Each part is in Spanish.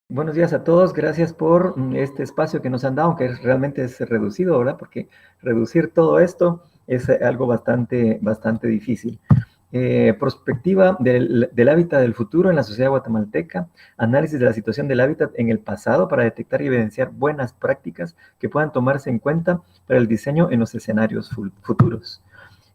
Buenos días a todos, gracias por este espacio que nos han dado, aunque realmente es reducido, ¿verdad? Porque reducir todo esto es algo bastante difícil. Prospectiva del hábitat del futuro en la sociedad guatemalteca, análisis de la situación del hábitat en el pasado para detectar y evidenciar buenas prácticas que puedan tomarse en cuenta para el diseño en los escenarios futuros.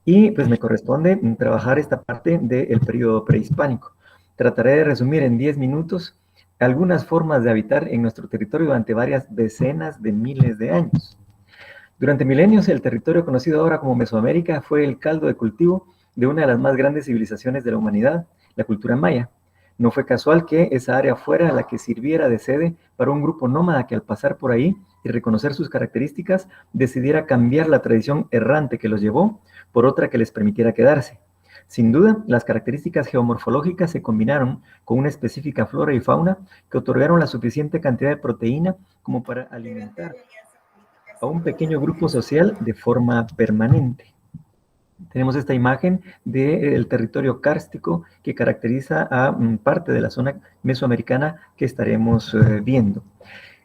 Y pues me corresponde trabajar esta parte del periodo prehispánico. Trataré de resumir en 10 minutos algunas formas de habitar en nuestro territorio durante varias decenas de miles de años. Durante milenios, el territorio conocido ahora como Mesoamérica fue el caldo de cultivo de una de las más grandes civilizaciones de la humanidad, la cultura maya. No fue casual que esa área fuera la que sirviera de sede para un grupo nómada que al pasar por ahí y reconocer sus características, decidiera cambiar la tradición errante que los llevó por otra que les permitiera quedarse. Sin duda, las características geomorfológicas se combinaron con una específica flora y fauna que otorgaron la suficiente cantidad de proteína como para alimentar a un pequeño grupo social de forma permanente. Tenemos esta imagen del territorio kárstico que caracteriza a parte de la zona mesoamericana que estaremos viendo.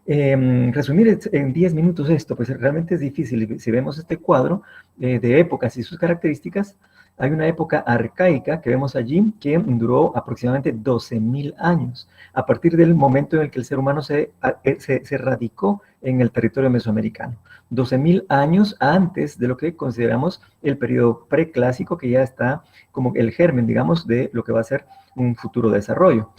Resumir en 10 minutos esto, pues realmente es difícil. Si vemos este cuadro de épocas y sus características, hay una época arcaica que vemos allí que duró aproximadamente 12.000 años, a partir del momento en el que el ser humano se radicó en el territorio mesoamericano. 12.000 años antes de lo que consideramos el periodo preclásico, que ya está como el germen, digamos, de lo que va a ser un futuro desarrollo.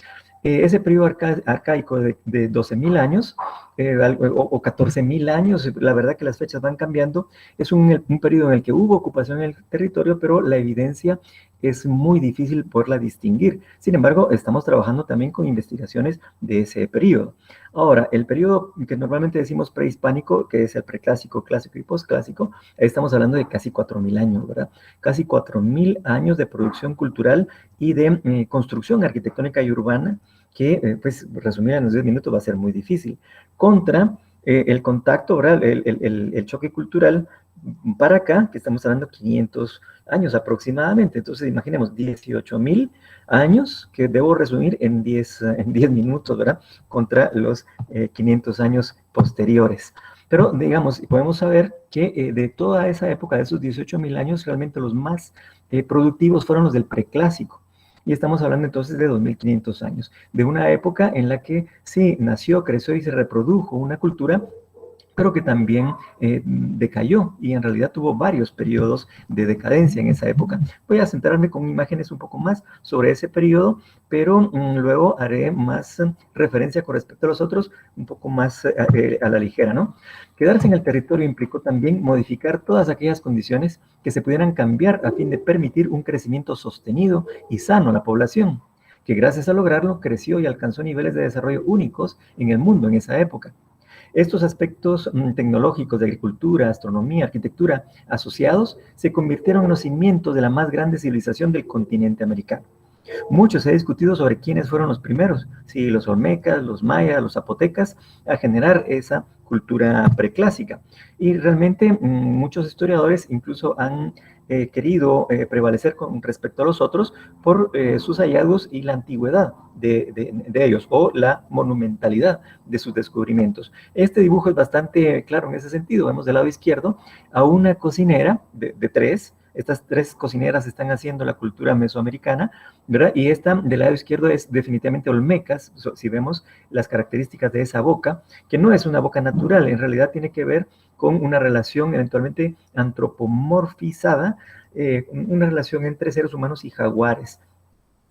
Ese periodo arcaico de 12.000 años o 14.000 años, la verdad que las fechas van cambiando, es un periodo en el que hubo ocupación en el territorio, pero la evidencia es muy difícil poderla distinguir. Sin embargo, estamos trabajando también con investigaciones de ese periodo. Ahora, el periodo que normalmente decimos prehispánico, que es el preclásico, clásico y postclásico, estamos hablando de casi 4.000 años, ¿verdad? Casi 4.000 años de producción cultural y de construcción arquitectónica y urbana que, pues, resumir en los 10 minutos va a ser muy difícil. Contra el contacto, ¿verdad? El choque cultural para acá, que estamos hablando de 500 años aproximadamente. Entonces, imaginemos 18.000 años que debo resumir en 10 minutos, ¿verdad? Contra los 500 años posteriores. Pero, digamos, podemos saber que de toda esa época, de esos 18.000 años, realmente los más productivos fueron los del preclásico. Y estamos hablando entonces de 2.500 años, de una época en la que sí nació, creció y se reprodujo una cultura, pero que también decayó y en realidad tuvo varios periodos de decadencia en esa época. Voy a centrarme con imágenes un poco más sobre ese periodo, pero luego haré más referencia con respecto a los otros, un poco más a la ligera, ¿no? Quedarse en el territorio implicó también modificar todas aquellas condiciones que se pudieran cambiar a fin de permitir un crecimiento sostenido y sano a la población, que gracias a lograrlo creció y alcanzó niveles de desarrollo únicos en el mundo en esa época. Estos aspectos tecnológicos de agricultura, astronomía, arquitectura asociados se convirtieron en los cimientos de la más grande civilización del continente americano. Mucho se ha discutido sobre quiénes fueron los primeros, si los olmecas, los mayas, los zapotecas, a generar esa cultura preclásica. Y realmente muchos historiadores incluso han querido prevalecer con respecto a los otros por sus hallazgos y la antigüedad de ellos o la monumentalidad de sus descubrimientos. Este dibujo es bastante claro en ese sentido. Vemos del lado izquierdo a una cocinera de tres. Estas tres cocineras están haciendo la cultura mesoamericana, ¿verdad? Y esta del lado izquierdo es definitivamente olmecas, si vemos las características de esa boca, que no es una boca natural, en realidad tiene que ver con una relación eventualmente antropomorfizada, una relación entre seres humanos y jaguares.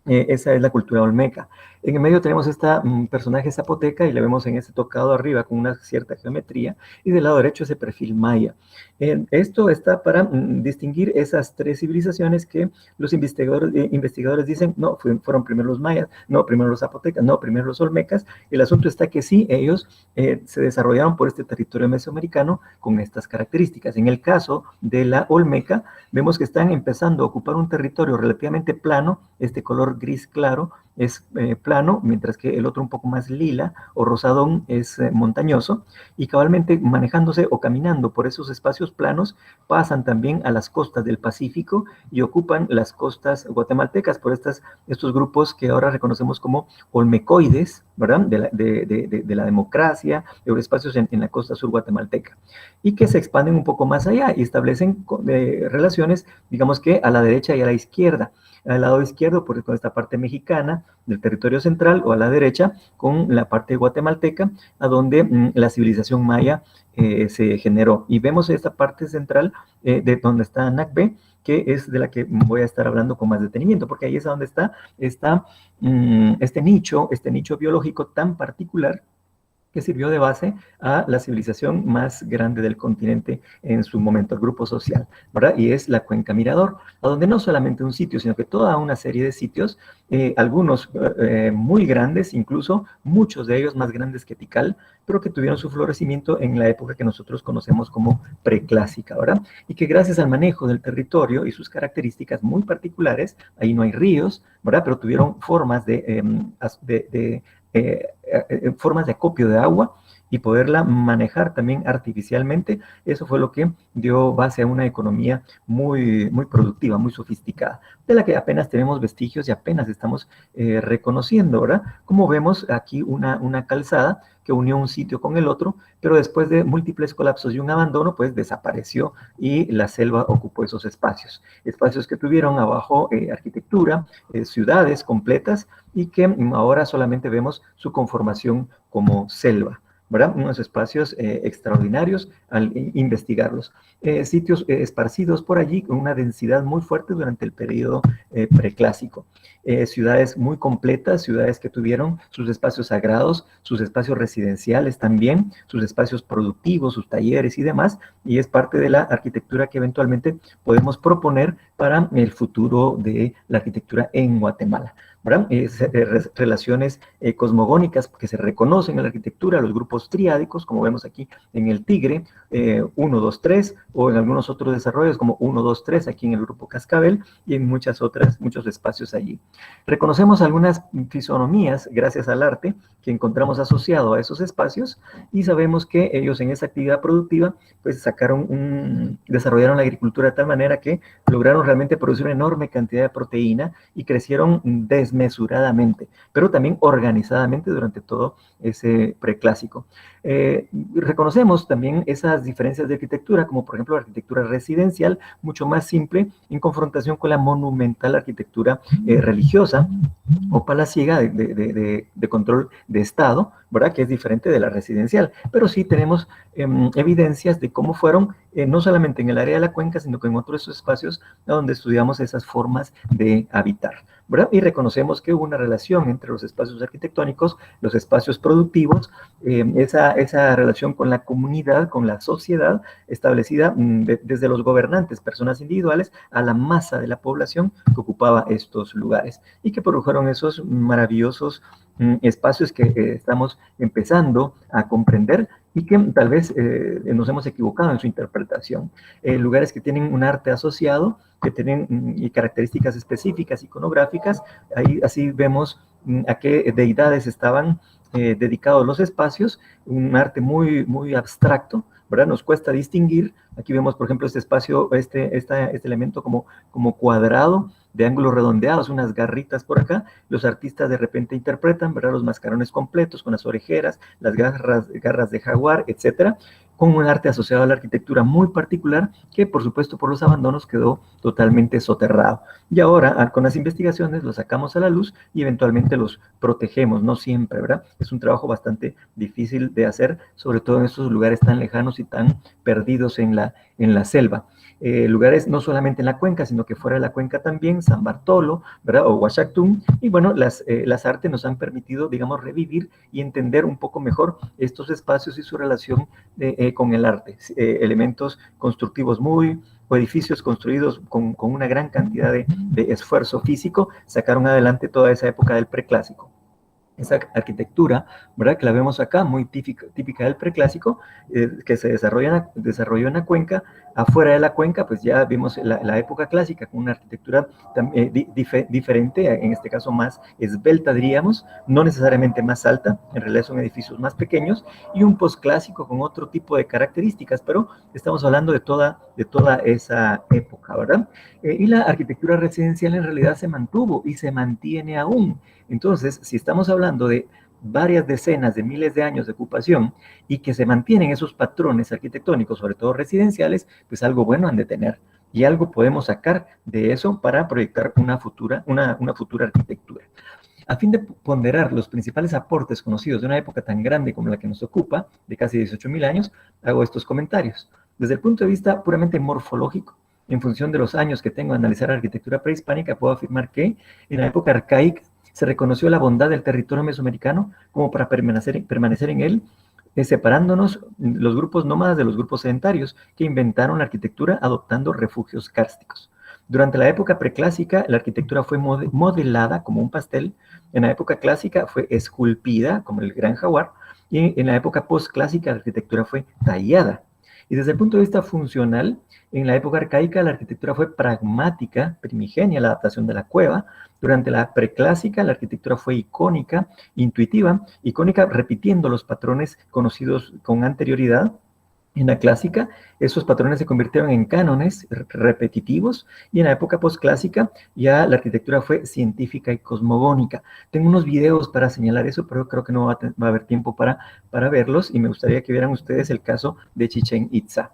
Esa es la cultura olmeca. En el medio tenemos esta personaje zapoteca y le vemos en este tocado arriba con una cierta geometría y del lado derecho ese perfil maya. Esto está para distinguir esas tres civilizaciones que los investigadores dicen, no, fueron primero los mayas, no, primero los zapotecas, no, primero los olmecas. El asunto está que sí, ellos se desarrollaron por este territorio mesoamericano con estas características. En el caso de la olmeca, vemos que están empezando a ocupar un territorio relativamente plano, este color gris claro, es plano, mientras que el otro un poco más lila o rosadón es montañoso, y cabalmente manejándose o caminando por esos espacios planos, pasan también a las costas del Pacífico y ocupan las costas guatemaltecas por estos grupos que ahora reconocemos como olmecoides, ¿verdad? De la democracia, de espacios en la costa sur guatemalteca, y que se expanden un poco más allá y establecen relaciones, digamos que a la derecha y a la izquierda. Al lado izquierdo, con esta parte mexicana del territorio central, o a la derecha con la parte guatemalteca, a donde la civilización maya se generó. Y vemos esta parte central de donde está Nacbe, que es de la que voy a estar hablando con más detenimiento, porque ahí es donde está este nicho biológico tan particular que sirvió de base a la civilización más grande del continente en su momento, el grupo social, ¿verdad? Y es la Cuenca Mirador, a donde no solamente un sitio, sino que toda una serie de sitios, algunos muy grandes, incluso muchos de ellos más grandes que Tikal, pero que tuvieron su florecimiento en la época que nosotros conocemos como preclásica, ¿verdad? Y que gracias al manejo del territorio y sus características muy particulares, ahí no hay ríos, ¿verdad? Pero tuvieron formas formas de acopio de agua y poderla manejar también artificialmente. Eso fue lo que dio base a una economía muy, muy productiva, muy sofisticada, de la que apenas tenemos vestigios y apenas estamos reconociendo, ¿verdad? Como vemos aquí una calzada que unió un sitio con el otro, pero después de múltiples colapsos y un abandono, pues desapareció y la selva ocupó esos espacios. Espacios que tuvieron abajo arquitectura, ciudades completas, y que ahora solamente vemos su conformación como selva, ¿verdad? Unos espacios extraordinarios al investigarlos. Sitios esparcidos por allí con una densidad muy fuerte durante el periodo preclásico. Ciudades muy completas, ciudades que tuvieron sus espacios sagrados, sus espacios residenciales también, sus espacios productivos, sus talleres y demás, y es parte de la arquitectura que eventualmente podemos proponer para el futuro de la arquitectura en Guatemala. Relaciones cosmogónicas que se reconocen en la arquitectura, los grupos triádicos, como vemos aquí en el Tigre, 1, 2, 3, o en algunos otros desarrollos como 1, 2, 3, aquí en el grupo Cascabel, y en muchos espacios allí. Reconocemos algunas fisonomías, gracias al arte, que encontramos asociado a esos espacios, y sabemos que ellos en esa actividad productiva, pues desarrollaron la agricultura de tal manera que lograron realmente producir una enorme cantidad de proteína y crecieron desmesuradamente, pero también organizadamente durante todo ese preclásico. Reconocemos también esas diferencias de arquitectura, como por ejemplo la arquitectura residencial, mucho más simple en confrontación con la monumental arquitectura religiosa o palaciega de control de Estado, ¿verdad? Que es diferente de la residencial, pero sí tenemos evidencias de cómo fueron, no solamente en el área de la cuenca, sino que en otros espacios donde estudiamos esas formas de habitar, ¿verdad? Y reconocemos que hubo una relación entre los espacios arquitectónicos, los espacios productivos, esa relación con la comunidad, con la sociedad, establecida desde los gobernantes, personas individuales, a la masa de la población que ocupaba estos lugares, y que produjeron esos maravillosos espacios que estamos empezando a comprender y que tal vez nos hemos equivocado en su interpretación. Lugares que tienen un arte asociado, que tienen características específicas iconográficas, ahí así vemos a qué deidades estaban dedicados los espacios, un arte muy, muy abstracto, ¿verdad? Nos cuesta distinguir. Aquí vemos, por ejemplo, este espacio, este elemento como cuadrado, de ángulos redondeados, unas garritas por acá. Los artistas de repente interpretan, ¿verdad? Los mascarones completos con las orejeras, las garras de jaguar, etcétera, con un arte asociado a la arquitectura muy particular que, por supuesto, por los abandonos quedó totalmente soterrado. Y ahora, con las investigaciones, los sacamos a la luz y eventualmente los protegemos, no siempre, ¿verdad? Es un trabajo bastante difícil de hacer, sobre todo en estos lugares tan lejanos y tan perdidos en la selva. Lugares no solamente en la cuenca, sino que fuera de la cuenca también, San Bartolo, ¿verdad? O Huachactum. Y bueno, las artes nos han permitido, digamos, revivir y entender un poco mejor estos espacios y su relación con el arte. Elementos constructivos o edificios construidos con una gran cantidad de esfuerzo físico, sacaron adelante toda esa época del preclásico. esa arquitectura, ¿verdad? Que la vemos acá, muy típica del preclásico, que se desarrolló en la cuenca. Afuera de la cuenca, pues ya vimos la época clásica con una arquitectura diferente, en este caso más esbelta, diríamos, no necesariamente más alta, en realidad son edificios más pequeños, y un posclásico con otro tipo de características, pero estamos hablando de toda esa época, ¿verdad? Y la arquitectura residencial en realidad se mantuvo y se mantiene aún. Entonces, si estamos hablando de varias decenas de miles de años de ocupación y que se mantienen esos patrones arquitectónicos, sobre todo residenciales, pues algo bueno han de tener. Y algo podemos sacar de eso para proyectar una futura arquitectura. A fin de ponderar los principales aportes conocidos de una época tan grande como la que nos ocupa, de casi 18.000 años, hago estos comentarios. Desde el punto de vista puramente morfológico, en función de los años que tengo de analizar arquitectura prehispánica, puedo afirmar que en la época arcaica se reconoció la bondad del territorio mesoamericano como para permanecer en él, separándonos los grupos nómadas de los grupos sedentarios que inventaron la arquitectura adoptando refugios kársticos. Durante la época preclásica, la arquitectura fue modelada como un pastel. En la época clásica fue esculpida como el gran jaguar. Y en la época postclásica, la arquitectura fue tallada. Y desde el punto de vista funcional, en la época arcaica la arquitectura fue pragmática, primigenia, la adaptación de la cueva. Durante la preclásica la arquitectura fue icónica, intuitiva, icónica repitiendo los patrones conocidos con anterioridad. En la clásica, esos patrones se convirtieron en cánones repetitivos y en la época postclásica ya la arquitectura fue científica y cosmogónica. Tengo unos videos para señalar eso, pero creo que no va a haber tiempo para verlos y me gustaría que vieran ustedes el caso de Chichén Itzá.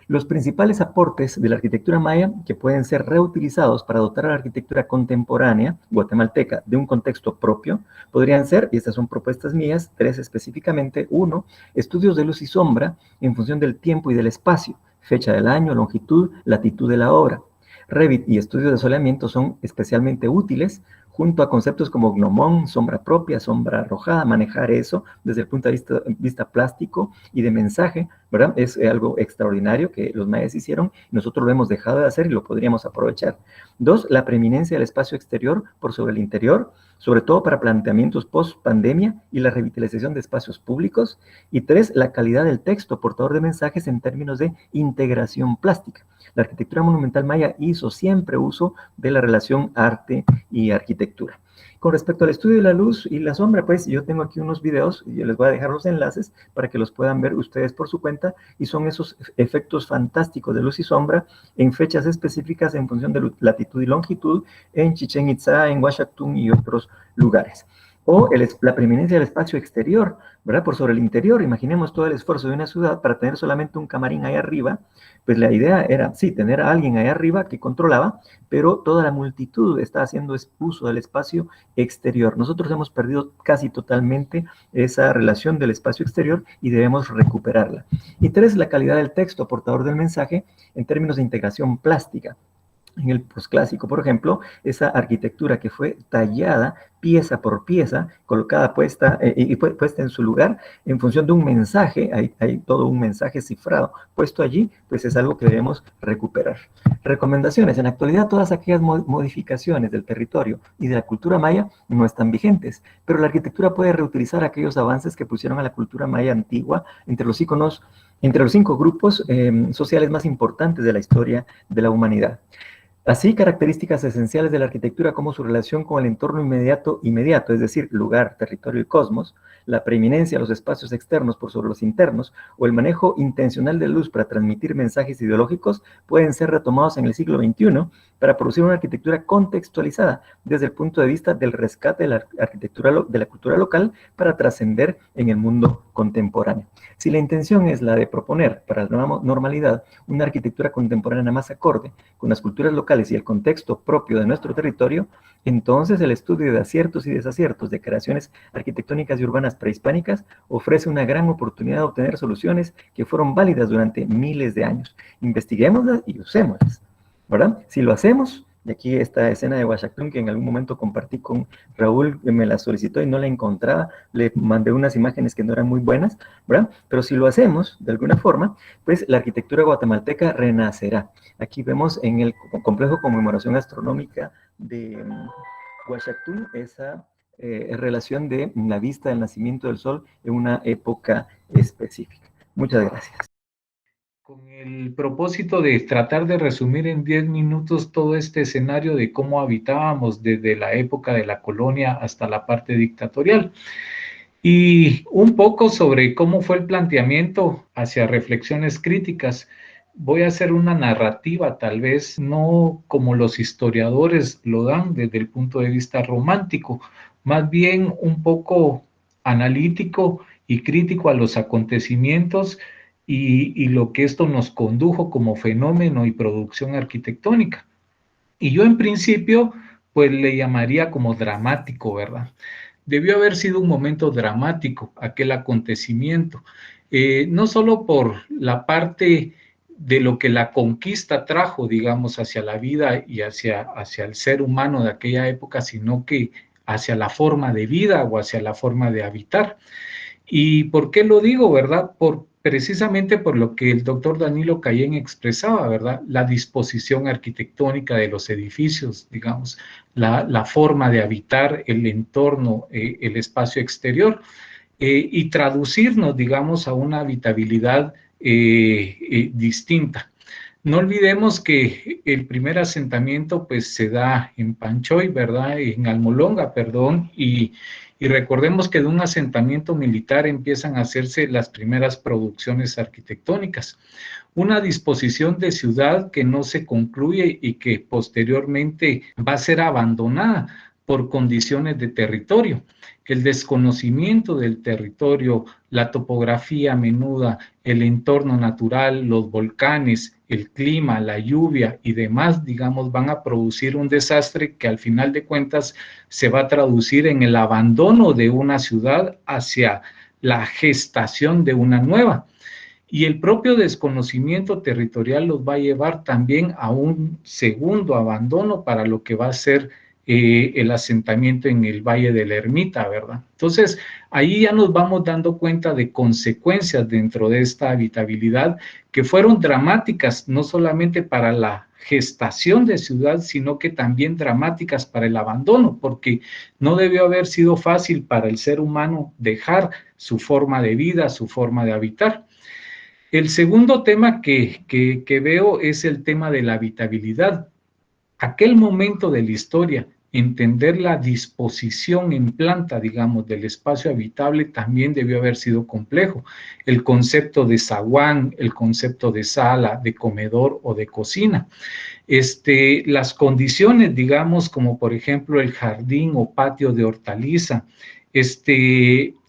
Los principales aportes de la arquitectura maya que pueden ser reutilizados para dotar a la arquitectura contemporánea guatemalteca de un contexto propio podrían ser, y estas son propuestas mías, 3 específicamente. 1, estudios de luz y sombra en función del tiempo y del espacio, fecha del año, longitud, latitud de la obra. Revit y estudios de soleamiento son especialmente útiles junto a conceptos como gnomón, sombra propia, sombra arrojada. Manejar eso desde el punto de vista plástico y de mensaje, ¿verdad? Es algo extraordinario que los mayas hicieron, nosotros lo hemos dejado de hacer y lo podríamos aprovechar. 2, la preeminencia del espacio exterior por sobre el interior, sobre todo para planteamientos post-pandemia y la revitalización de espacios públicos. Y 3, la calidad del texto portador de mensajes en términos de integración plástica. La arquitectura monumental maya hizo siempre uso de la relación arte y arquitectura. Con respecto al estudio de la luz y la sombra, pues yo tengo aquí unos videos y yo les voy a dejar los enlaces para que los puedan ver ustedes por su cuenta, y son esos efectos fantásticos de luz y sombra en fechas específicas en función de latitud y longitud en Chichén Itzá, en Huashactún y otros lugares. O la preeminencia del espacio exterior, ¿verdad? Por sobre el interior. Imaginemos todo el esfuerzo de una ciudad para tener solamente un camarín ahí arriba. Pues la idea era, sí, tener a alguien ahí arriba que controlaba, pero toda la multitud está haciendo uso del espacio exterior. Nosotros hemos perdido casi totalmente esa relación del espacio exterior y debemos recuperarla. Y 3, la calidad del texto portador del mensaje en términos de integración plástica. En el posclásico, por ejemplo, esa arquitectura que fue tallada pieza por pieza, colocada, puesta en su lugar en función de un mensaje, hay todo un mensaje cifrado puesto allí, pues es algo que debemos recuperar. Recomendaciones. En la actualidad, todas aquellas modificaciones del territorio y de la cultura maya no están vigentes, pero la arquitectura puede reutilizar aquellos avances que pusieron a la cultura maya antigua entre los 5 grupos sociales más importantes de la historia de la humanidad. Así, características esenciales de la arquitectura como su relación con el entorno inmediato, es decir, lugar, territorio y cosmos, la preeminencia de los espacios externos por sobre los internos, o el manejo intencional de luz para transmitir mensajes ideológicos, pueden ser retomados en el siglo XXI para producir una arquitectura contextualizada desde el punto de vista del rescate de la arquitectura de la cultura local para trascender en el mundo contemporáneo. Si la intención es la de proponer para la nueva normalidad una arquitectura contemporánea más acorde con las culturas locales y el contexto propio de nuestro territorio, entonces el estudio de aciertos y desaciertos de creaciones arquitectónicas y urbanas prehispánicas ofrece una gran oportunidad de obtener soluciones que fueron válidas durante miles de años. Investiguémoslas y usémoslas, ¿verdad? Si lo hacemos, y aquí esta escena de Huashactún que en algún momento compartí con Raúl, que me la solicitó y no la encontraba, le mandé unas imágenes que no eran muy buenas, ¿verdad? Pero si lo hacemos de alguna forma, pues la arquitectura guatemalteca renacerá. Aquí vemos en el complejo conmemoración astronómica de Huashactún esa en relación de la vista del nacimiento del sol en una época específica. Muchas gracias. Con el propósito de tratar de resumir en 10 minutos todo este escenario de cómo habitábamos desde la época de la colonia hasta la parte dictatorial. Y un poco sobre cómo fue el planteamiento hacia reflexiones críticas. Voy a hacer una narrativa, tal vez no como los historiadores lo dan desde el punto de vista romántico, más bien un poco analítico y crítico a los acontecimientos y lo que esto nos condujo como fenómeno y producción arquitectónica. Y yo en principio, pues le llamaría como dramático, ¿verdad? Debió haber sido un momento dramático aquel acontecimiento, no solo por la parte de lo que la conquista trajo, digamos, hacia la vida y hacia el ser humano de aquella época, sino que hacia la forma de vida o hacia la forma de habitar. ¿Y por qué lo digo, verdad? Precisamente por lo que el doctor Danilo Cayén expresaba, ¿verdad? La disposición arquitectónica de los edificios, digamos, la forma de habitar el entorno, el espacio exterior, y traducirnos, digamos, a una habitabilidad distinta. No olvidemos que el primer asentamiento pues se da en Panchoy, ¿verdad? En Almolonga, perdón, y recordemos que de un asentamiento militar empiezan a hacerse las primeras producciones arquitectónicas. Una disposición de ciudad que no se concluye y que posteriormente va a ser abandonada por condiciones de territorio. El desconocimiento del territorio, la topografía menuda, el entorno natural, los volcanes, el clima, la lluvia y demás, digamos, van a producir un desastre que al final de cuentas se va a traducir en el abandono de una ciudad hacia la gestación de una nueva. Y el propio desconocimiento territorial los va a llevar también a un segundo abandono para lo que va a ser el asentamiento en el Valle de la Ermita, ¿verdad? Entonces, ahí ya nos vamos dando cuenta de consecuencias dentro de esta habitabilidad que fueron dramáticas, no solamente para la gestación de ciudad, sino que también dramáticas para el abandono, porque no debió haber sido fácil para el ser humano dejar su forma de vida, su forma de habitar. El segundo tema que veo es el tema de la habitabilidad. Aquel momento de la historia, entender la disposición en planta, digamos, del espacio habitable también debió haber sido complejo. El concepto de zaguán, el concepto de sala, de comedor o de cocina. Las condiciones, digamos, como por ejemplo el jardín o patio de hortaliza,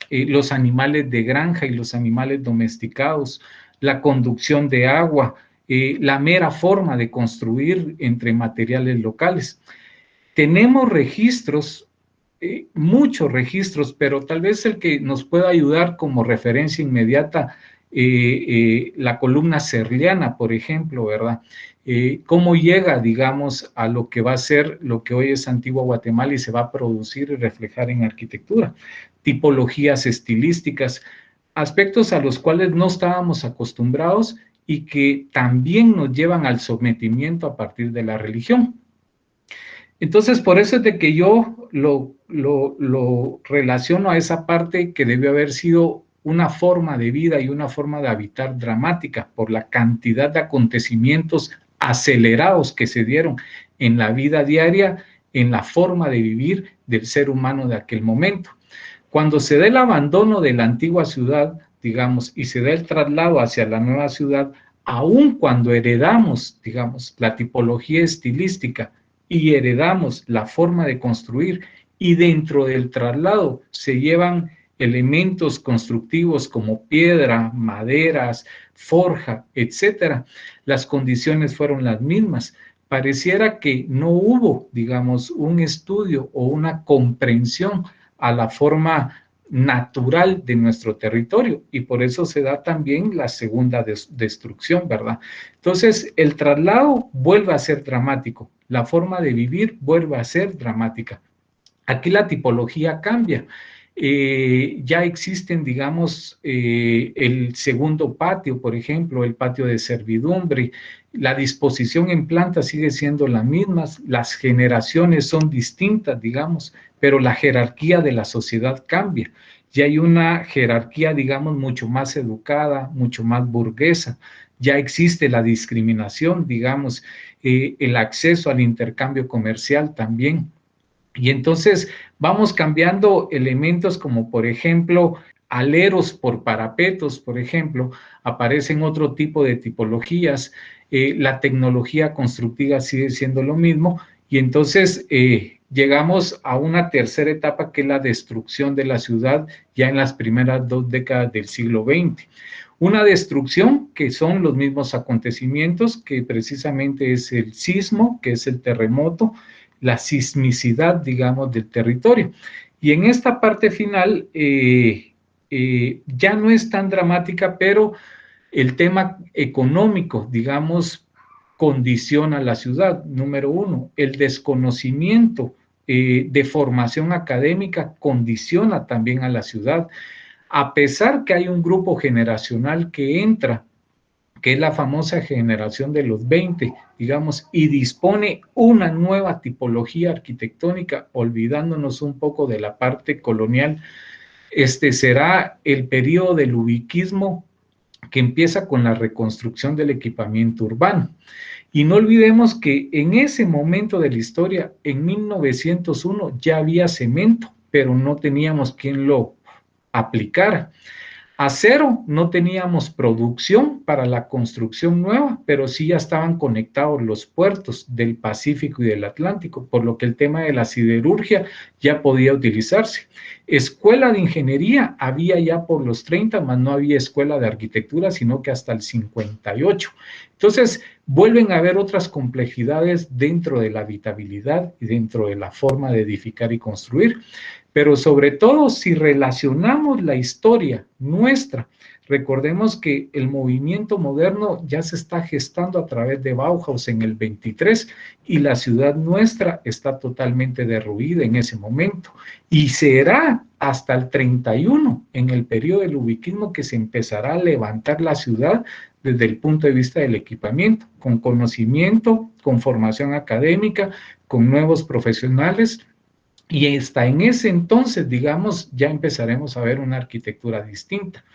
los animales de granja y los animales domesticados, la conducción de agua, la mera forma de construir entre materiales locales. Tenemos registros, muchos registros, pero tal vez el que nos pueda ayudar como referencia inmediata, la columna serliana, por ejemplo, ¿verdad? Cómo llega, digamos, a lo que va a ser lo que hoy es Antigua Guatemala y se va a producir y reflejar en arquitectura. Tipologías estilísticas, aspectos a los cuales no estábamos acostumbrados y que también nos llevan al sometimiento a partir de la religión. Entonces, por eso es de que yo lo relaciono a esa parte que debió haber sido una forma de vida y una forma de habitar dramática por la cantidad de acontecimientos acelerados que se dieron en la vida diaria, en la forma de vivir del ser humano de aquel momento. Cuando se da el abandono de la antigua ciudad, digamos, y se da el traslado hacia la nueva ciudad, aun cuando heredamos, digamos, la tipología estilística y heredamos la forma de construir, y dentro del traslado se llevan elementos constructivos como piedra, maderas, forja, etcétera, las condiciones fueron las mismas. Pareciera que no hubo, digamos, un estudio o una comprensión a la forma natural de nuestro territorio y por eso se da también la segunda destrucción, ¿verdad? Entonces, el traslado vuelve a ser dramático, la forma de vivir vuelve a ser dramática. Aquí la tipología cambia. Ya existen, digamos, el segundo patio, por ejemplo, el patio de servidumbre. La disposición en planta sigue siendo la misma, las generaciones son distintas, digamos, pero la jerarquía de la sociedad cambia. Ya hay una jerarquía, digamos, mucho más educada, mucho más burguesa. Ya existe la discriminación, digamos, el acceso al intercambio comercial también. Y entonces vamos cambiando elementos como, por ejemplo, aleros por parapetos, por ejemplo, aparecen otro tipo de tipologías. La tecnología constructiva sigue siendo lo mismo y entonces llegamos a una tercera etapa que es la destrucción de la ciudad ya en las primeras 2 décadas del siglo XX. Una destrucción que son los mismos acontecimientos, que precisamente es el sismo, que es el terremoto, la sismicidad, digamos, del territorio. Y en esta parte final ya no es tan dramática, pero el tema económico, digamos, condiciona a la ciudad. Número uno, el desconocimiento de formación académica condiciona también a la ciudad. A pesar que hay un grupo generacional que entra, que es la famosa generación de los 20, digamos, y dispone una nueva tipología arquitectónica, olvidándonos un poco de la parte colonial. Este será el periodo del ubiquismo que empieza con la reconstrucción del equipamiento urbano. Y no olvidemos que en ese momento de la historia, en 1901, ya había cemento, pero no teníamos quien lo aplicara. Acero, no teníamos producción para la construcción nueva, pero sí ya estaban conectados los puertos del Pacífico y del Atlántico, por lo que el tema de la siderurgia ya podía utilizarse. Escuela de ingeniería había ya por los 30, más no había escuela de arquitectura, sino que hasta el 58. Entonces, vuelven a haber otras complejidades dentro de la habitabilidad y dentro de la forma de edificar y construir. Pero sobre todo, si relacionamos la historia nuestra, recordemos que el movimiento moderno ya se está gestando a través de Bauhaus en el 23 y la ciudad nuestra está totalmente derruida en ese momento. Y será hasta el 31, en el periodo del ubiquismo, que se empezará a levantar la ciudad desde el punto de vista del equipamiento, con conocimiento, con formación académica, con nuevos profesionales. Y hasta en ese entonces, digamos, ya empezaremos a ver una arquitectura distinta.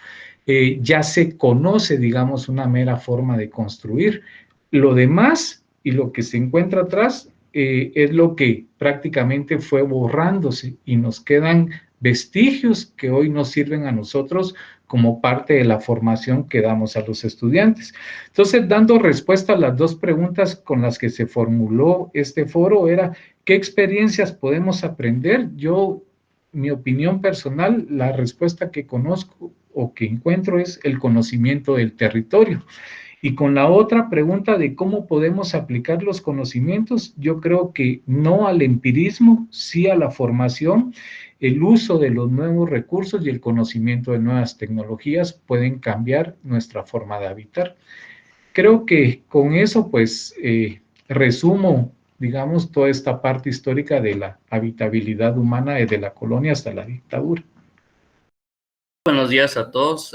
Ya se conoce, digamos, una mera forma de construir. Lo demás y lo que se encuentra atrás es lo que prácticamente fue borrándose y nos quedan vestigios que hoy nos sirven a nosotros como parte de la formación que damos a los estudiantes. Entonces, dando respuesta a las dos preguntas con las que se formuló este foro, era ¿qué experiencias podemos aprender? Yo, mi opinión personal, la respuesta que conozco o que encuentro es el conocimiento del territorio. Y con la otra pregunta de cómo podemos aplicar los conocimientos, yo creo que no al empirismo, sí a la formación, el uso de los nuevos recursos y el conocimiento de nuevas tecnologías pueden cambiar nuestra forma de habitar. Creo que con eso, pues, resumo, digamos, toda esta parte histórica de la habitabilidad humana desde la colonia hasta la dictadura. Buenos días a todos.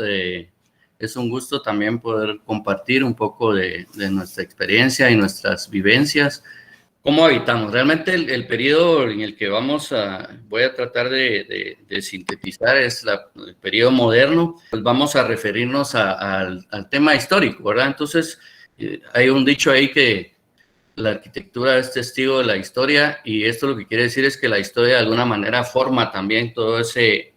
Es un gusto también poder compartir un poco de nuestra experiencia y nuestras vivencias. ¿Cómo habitamos? Realmente el periodo en el que voy a tratar de sintetizar es el periodo moderno. Pues vamos a referirnos al tema histórico, ¿verdad? Entonces, hay un dicho ahí que la arquitectura es testigo de la historia, y esto lo que quiere decir es que la historia de alguna manera forma también todo ese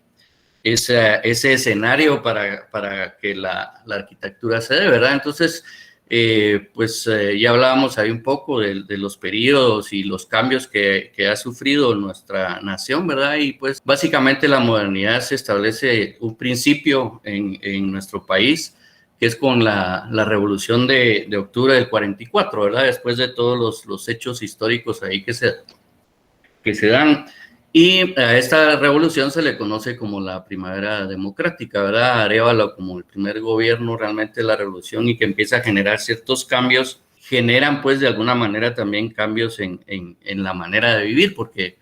escenario para que la arquitectura se dé, ¿verdad? Entonces, ya hablábamos ahí un poco de los periodos y los cambios que ha sufrido nuestra nación, ¿verdad? Y pues básicamente la modernidad se establece un principio en nuestro país, que es con la revolución de octubre del 44, ¿verdad? Después de todos los hechos históricos ahí que se dan. Y a esta revolución se le conoce como la primavera democrática, ¿verdad? Arévalo como el primer gobierno realmente de la revolución, y que empieza a generar ciertos cambios, generan pues de alguna manera también cambios en la manera de vivir, porque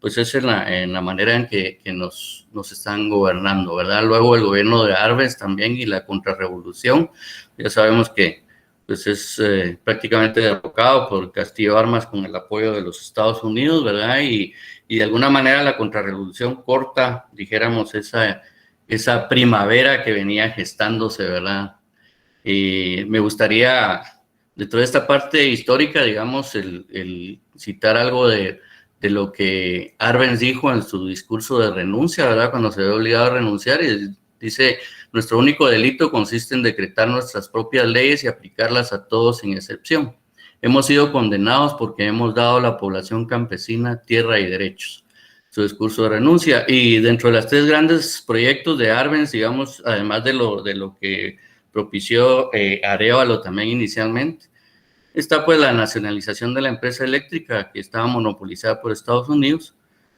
pues es en la manera en que nos están gobernando, ¿verdad? Luego el gobierno de Arbenz también y la contrarrevolución, ya sabemos que pues es prácticamente derrocado por Castillo Armas con el apoyo de los Estados Unidos, ¿verdad? Y de alguna manera la contrarrevolución corta, dijéramos, esa primavera que venía gestándose, ¿verdad? Me gustaría, de toda esta parte histórica, digamos, el citar algo de lo que Arbenz dijo en su discurso de renuncia, ¿verdad? Cuando se ve obligado a renunciar, y dice: nuestro único delito consiste en decretar nuestras propias leyes y aplicarlas a todos sin excepción. Hemos sido condenados porque hemos dado a la población campesina tierra y derechos. Su discurso de renuncia. Y dentro de los 3 grandes proyectos de Arbenz, digamos, además de lo que propició Arévalo también inicialmente, está pues la nacionalización de la empresa eléctrica que estaba monopolizada por Estados Unidos,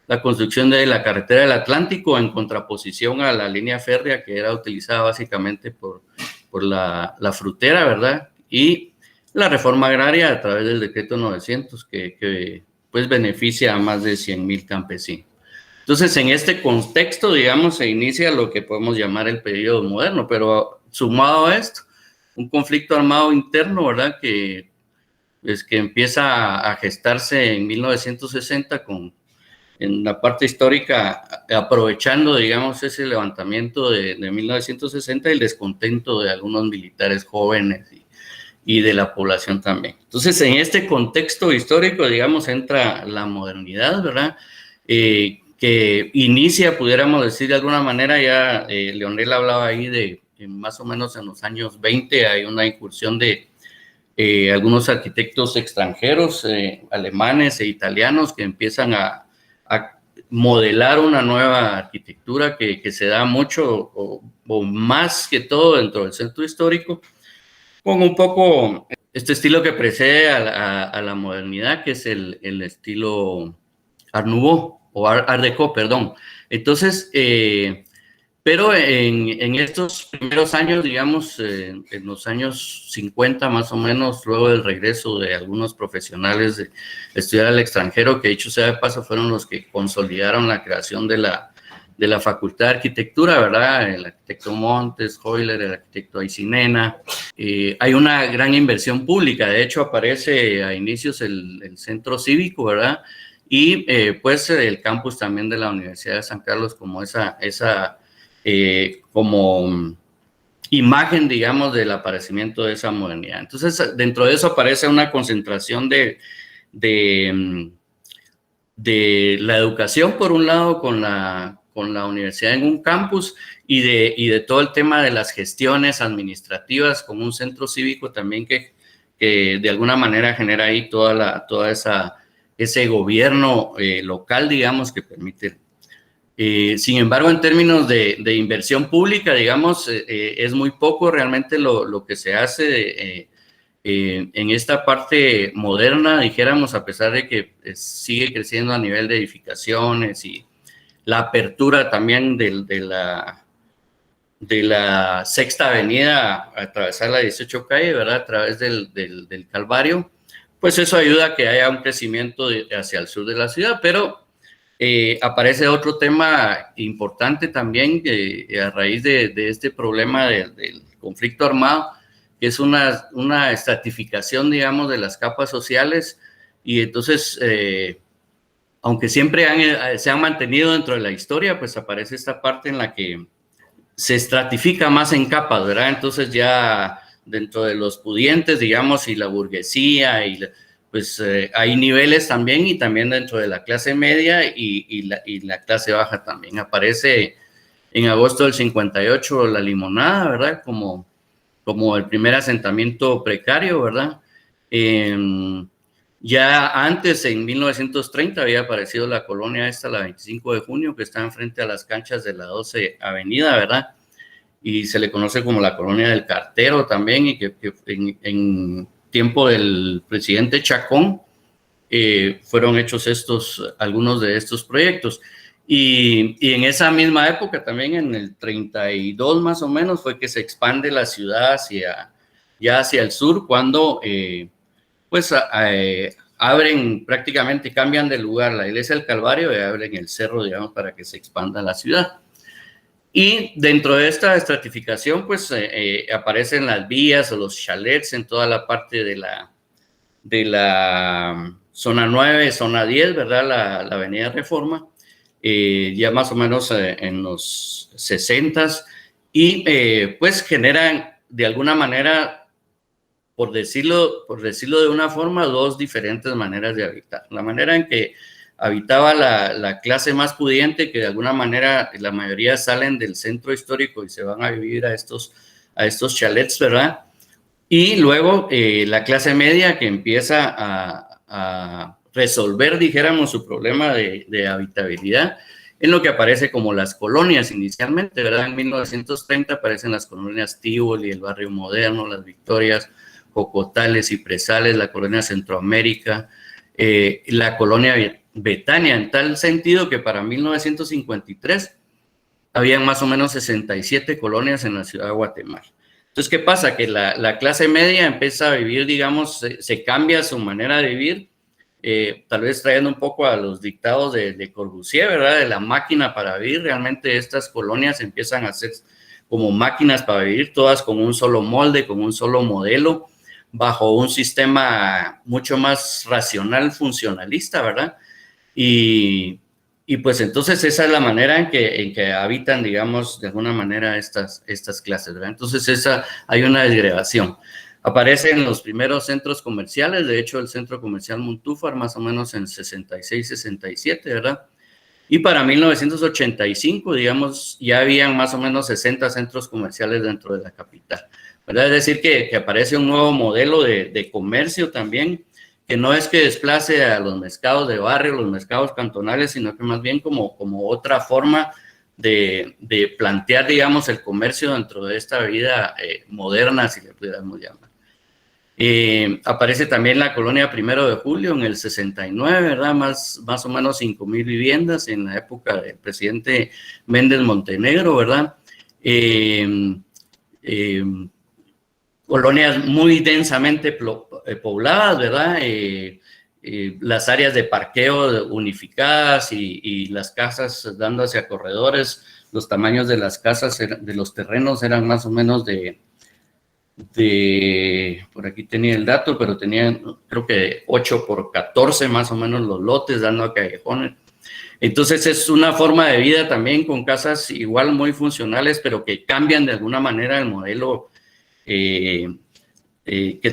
la construcción de la carretera del Atlántico en contraposición a la línea férrea que era utilizada básicamente por la frutera, ¿verdad? Y la reforma agraria a través del decreto 900 que pues beneficia a más de 100,000 campesinos. Entonces, en este contexto, digamos, se inicia lo que podemos llamar el periodo moderno, pero sumado a esto, un conflicto armado interno, ¿verdad? Que empieza a gestarse en 1960 en la parte histórica, aprovechando, digamos, ese levantamiento de 1960 y el descontento de algunos militares jóvenes y de la población también. Entonces, en este contexto histórico, digamos, entra la modernidad, ¿verdad? Que inicia, pudiéramos decir de alguna manera, ya Leonel hablaba ahí de más o menos en los años 20 hay una incursión de algunos arquitectos extranjeros, alemanes e italianos, que empiezan a modelar una nueva arquitectura que se da mucho o más que todo dentro del centro histórico, con un poco este estilo que precede a la modernidad, que es el estilo Art Nouveau, o Art Deco, perdón. Entonces, pero en estos primeros años, digamos, en los años 50 más o menos, luego del regreso de algunos profesionales de estudiar al extranjero, que dicho sea de paso fueron los que consolidaron la creación de la Facultad de Arquitectura, ¿verdad? El arquitecto Montes, Euler, el arquitecto Aycinena. Hay una gran inversión pública, de hecho aparece a inicios el centro cívico, ¿verdad? Y pues el campus también de la Universidad de San Carlos como como imagen, digamos, del aparecimiento de esa modernidad. Entonces, dentro de eso aparece una concentración de la educación, por un lado, con la universidad en un campus, y de todo el tema de las gestiones administrativas, con un centro cívico también que de alguna manera genera ahí ese gobierno local, digamos, que permite. Sin embargo, en términos de inversión pública, digamos, es muy poco realmente lo que se hace en esta parte moderna, dijéramos, a pesar de que sigue creciendo a nivel de edificaciones y la apertura también de la Sexta Avenida, a atravesar la 18 calle, ¿verdad? A través del Calvario, pues eso ayuda a que haya un crecimiento hacia el sur de la ciudad, pero aparece otro tema importante también a raíz de este problema del conflicto armado, que es una estratificación, digamos, de las capas sociales, y entonces, aunque siempre se han mantenido dentro de la historia, pues aparece esta parte en la que se estratifica más en capas, ¿verdad? Entonces ya dentro de los pudientes, digamos, y la burguesía, pues hay niveles también, y también dentro de la clase media y la clase baja también. Aparece en agosto del 58 La Limonada, ¿verdad? Como el primer asentamiento precario, ¿verdad? Ya antes, en 1930, había aparecido la colonia la 25 de junio, que está enfrente a las canchas de la 12 Avenida, ¿verdad? Y se le conoce como la colonia del Cartero también, y que en tiempo del presidente Chacón fueron hechos algunos de estos proyectos. Y en esa misma época, también en el 32 más o menos, fue que se expande la ciudad hacia el sur, cuando pues abren prácticamente, cambian de lugar la iglesia del Calvario y abren el cerro, digamos, para que se expanda la ciudad. Y dentro de esta estratificación, pues aparecen las vías o los chalets en toda la parte de la zona 9, zona 10, ¿verdad? La avenida Reforma, ya más o menos en los 60s, y pues generan de alguna manera, por decirlo de una forma, dos diferentes maneras de habitar. La manera en que habitaba la clase más pudiente, que de alguna manera la mayoría salen del centro histórico y se van a vivir a estos chalets, ¿verdad? Y luego la clase media, que empieza a resolver, dijéramos, su problema de habitabilidad en lo que aparece como las colonias inicialmente, ¿verdad? En 1930 aparecen las colonias Tívoli, el Barrio Moderno, las Victorias, Jocotales, Cipresales, la colonia Centroamérica, la colonia Betania, en tal sentido que para 1953 habían más o menos 67 colonias en la ciudad de Guatemala. Entonces, ¿qué pasa? Que la clase media empieza a vivir, digamos, se cambia su manera de vivir, tal vez trayendo un poco a los dictados de Corbusier, ¿verdad? De la máquina para vivir. Realmente estas colonias empiezan a ser como máquinas para vivir, todas con un solo molde, con un solo modelo, bajo un sistema mucho más racional, funcionalista, ¿verdad? Y pues entonces esa es la manera en que habitan, digamos, de alguna manera estas clases, ¿verdad? Entonces hay una desgregación. Aparecen los primeros centros comerciales, de hecho el centro comercial Montúfar más o menos en 66, 67, ¿verdad? Y para 1985, digamos, ya habían más o menos 60 centros comerciales dentro de la capital, ¿verdad? Es decir, que aparece un nuevo modelo de comercio también, que no es que desplace a los mercados de barrio, los mercados cantonales, sino que más bien como otra forma de plantear, digamos, el comercio dentro de esta vida moderna, si le pudiéramos llamar. Aparece también la colonia 1 de Julio en el 69, ¿verdad? Más o menos 5,000 viviendas en la época del presidente Méndez Montenegro, ¿verdad? Colonias muy densamente pobladas, ¿verdad? Las áreas de parqueo unificadas y las casas dando hacia corredores. Los tamaños de las casas, de los terrenos, eran más o menos por aquí tenía el dato, pero tenían creo que 8 por 14 más o menos los lotes dando a callejones. Entonces es una forma de vida también con casas igual muy funcionales, pero que cambian de alguna manera el modelo que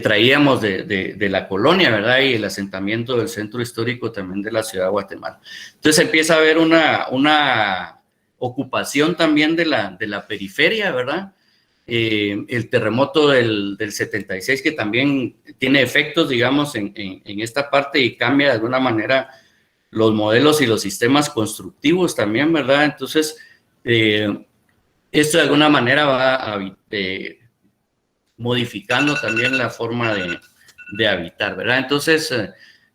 traíamos de la colonia, ¿verdad? Y el asentamiento del centro histórico también de la ciudad de Guatemala. Entonces empieza a haber una ocupación también de la periferia, ¿verdad? El terremoto del 76, que también tiene efectos, digamos, en esta parte y cambia de alguna manera los modelos y los sistemas constructivos también, ¿verdad? Entonces, esto de alguna manera va modificando también la forma de habitar, ¿verdad? Entonces,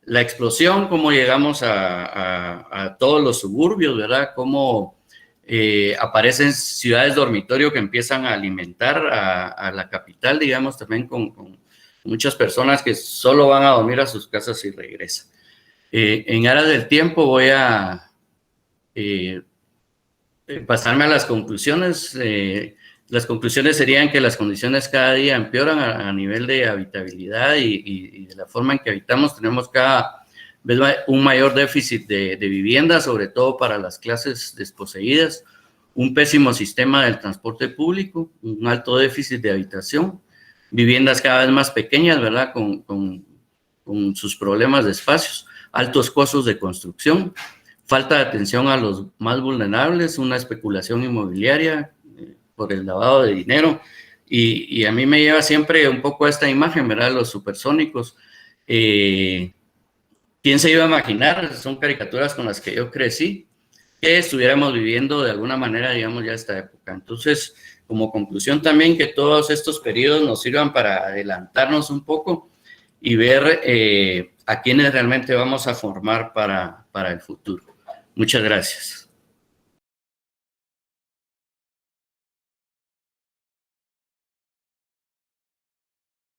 la explosión, cómo llegamos a todos los suburbios, ¿verdad? Cómo aparecen ciudades dormitorio que empiezan a alimentar a la capital, digamos, también con muchas personas que solo van a dormir a sus casas y regresan. En aras del tiempo voy a pasarme a las conclusiones. Las conclusiones serían que las condiciones cada día empeoran a nivel de habitabilidad y de la forma en que habitamos. Tenemos cada vez un mayor déficit de vivienda, sobre todo para las clases desposeídas, un pésimo sistema del transporte público, un alto déficit de habitación, viviendas cada vez más pequeñas, ¿verdad? Con sus problemas de espacios, altos costos de construcción, falta de atención a los más vulnerables, una especulación inmobiliaria por el lavado de dinero, y a mí me lleva siempre un poco a esta imagen, ¿verdad? Los supersónicos. ¿Quién se iba a imaginar? Son caricaturas con las que yo crecí, que estuviéramos viviendo de alguna manera, digamos, ya esta época. Entonces, como conclusión también, que todos estos periodos nos sirvan para adelantarnos un poco y ver a quiénes realmente vamos a formar para el futuro. Muchas gracias.